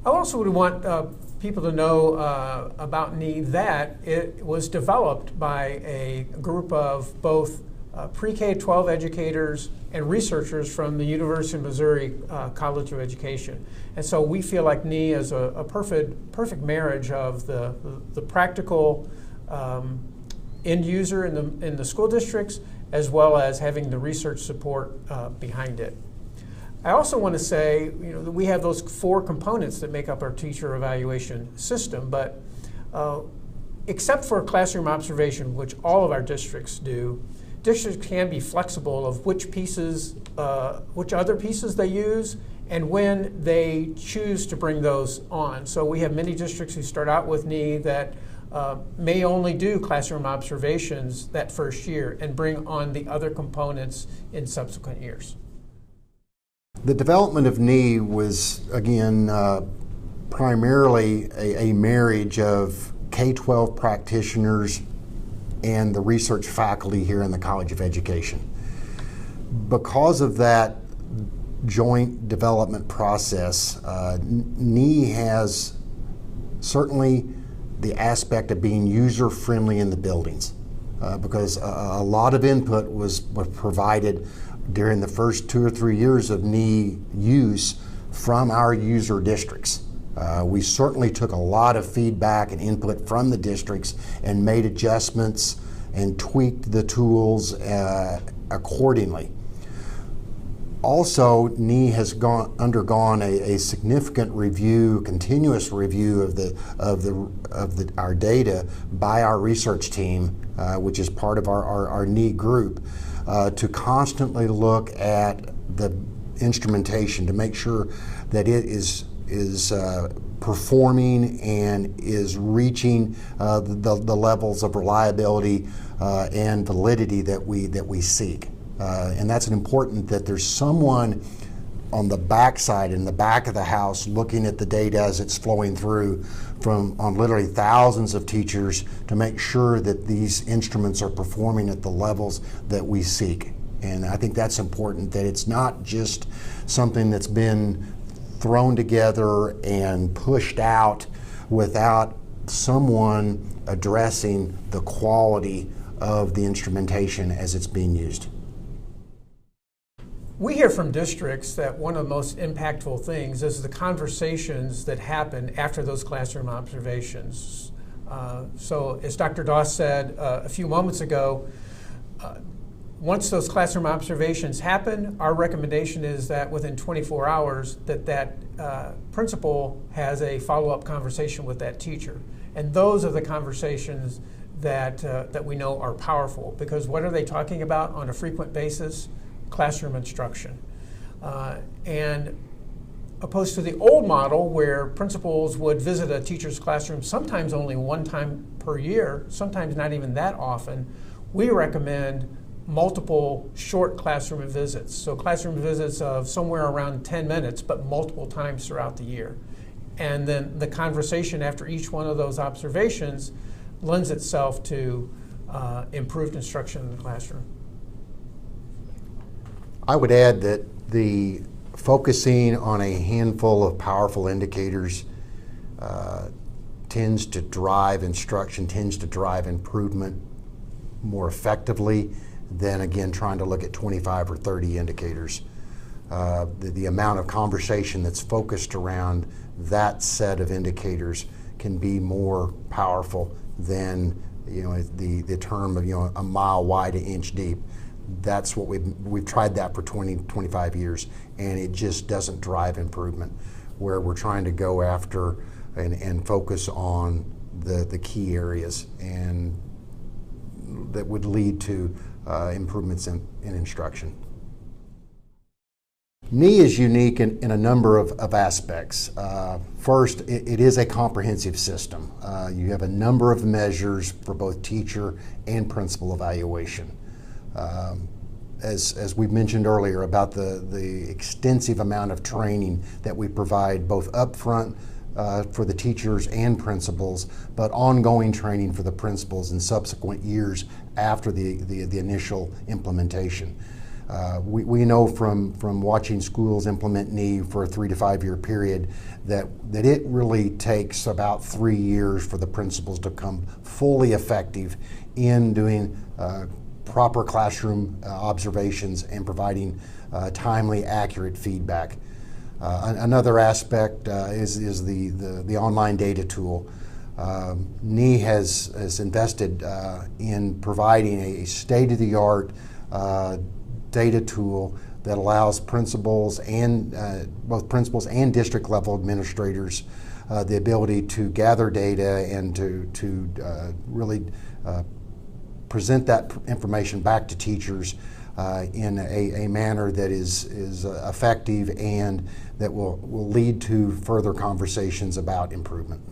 I also would want people to know about NEE that it was developed by a group of both pre-K-12 educators and researchers from the University of Missouri College of Education. And so we feel like NEE is a perfect marriage of the practical end user in the school districts, as well as having the research support behind it. I also want to say, that we have those 4 components that make up our teacher evaluation system, but except for classroom observation, which all of our districts do, districts can be flexible of which other pieces they use and when they choose to bring those on. So we have many districts who start out with NEE that may only do classroom observations that first year and bring on the other components in subsequent years. The development of NEE was, again, primarily a marriage of K-12 practitioners and the research faculty here in the College of Education. Because of that joint development process, NEE has certainly the aspect of being user-friendly in the buildings, because a lot of input was provided during the first 2 or 3 years of NEE use from our user districts. We certainly took a lot of feedback and input from the districts and made adjustments and tweaked the tools accordingly. Also, NEE has undergone a significant review, continuous review of our data by our research team, which is part of our NEE group, to constantly look at the instrumentation to make sure that it is performing and is reaching the levels of reliability and validity that we seek. And that's important that there's someone on the backside, in the back of the house, looking at the data as it's flowing through on literally thousands of teachers to make sure that these instruments are performing at the levels that we seek. And I think that's important, that it's not just something that's been thrown together and pushed out without someone addressing the quality of the instrumentation as it's being used. We hear from districts that one of the most impactful things is the conversations that happen after those classroom observations. So as Dr. Doss said a few moments ago, once those classroom observations happen, our recommendation is that within 24 hours that principal has a follow-up conversation with that teacher. And those are the conversations that we know are powerful, because what are they talking about on a frequent basis? Classroom instruction. And opposed to the old model where principals would visit a teacher's classroom sometimes only one time per year, sometimes not even that often, we recommend multiple short classroom visits. So classroom visits of somewhere around 10 minutes, but multiple times throughout the year. And then the conversation after each one of those observations lends itself to improved instruction in the classroom. I would add that the focusing on a handful of powerful indicators tends to drive instruction, tends to drive improvement more effectively than, again, trying to look at 25 or 30 indicators. The amount of conversation that's focused around that set of indicators can be more powerful than the term of a mile wide, an inch deep. That's what we've tried that for 25 years, and it just doesn't drive improvement. Where we're trying to go after and focus on the key areas, and that would lead to improvements in instruction. NEE is unique in a number of aspects. First, it is a comprehensive system. You have a number of measures for both teacher and principal evaluation. As we mentioned earlier about the extensive amount of training that we provide both upfront for the teachers and principals, but ongoing training for the principals in subsequent years after the initial implementation. We know from watching schools implement NEE for a 3 to 5 year period that it really takes about 3 years for the principals to become fully effective in doing proper classroom observations and providing timely, accurate feedback. Another aspect is the online data tool. NEE has invested in providing a state-of-the-art data tool that allows principals and both principals and district level administrators the ability to gather data and to really present that information back to teachers in a manner that is effective and that will lead to further conversations about improvement.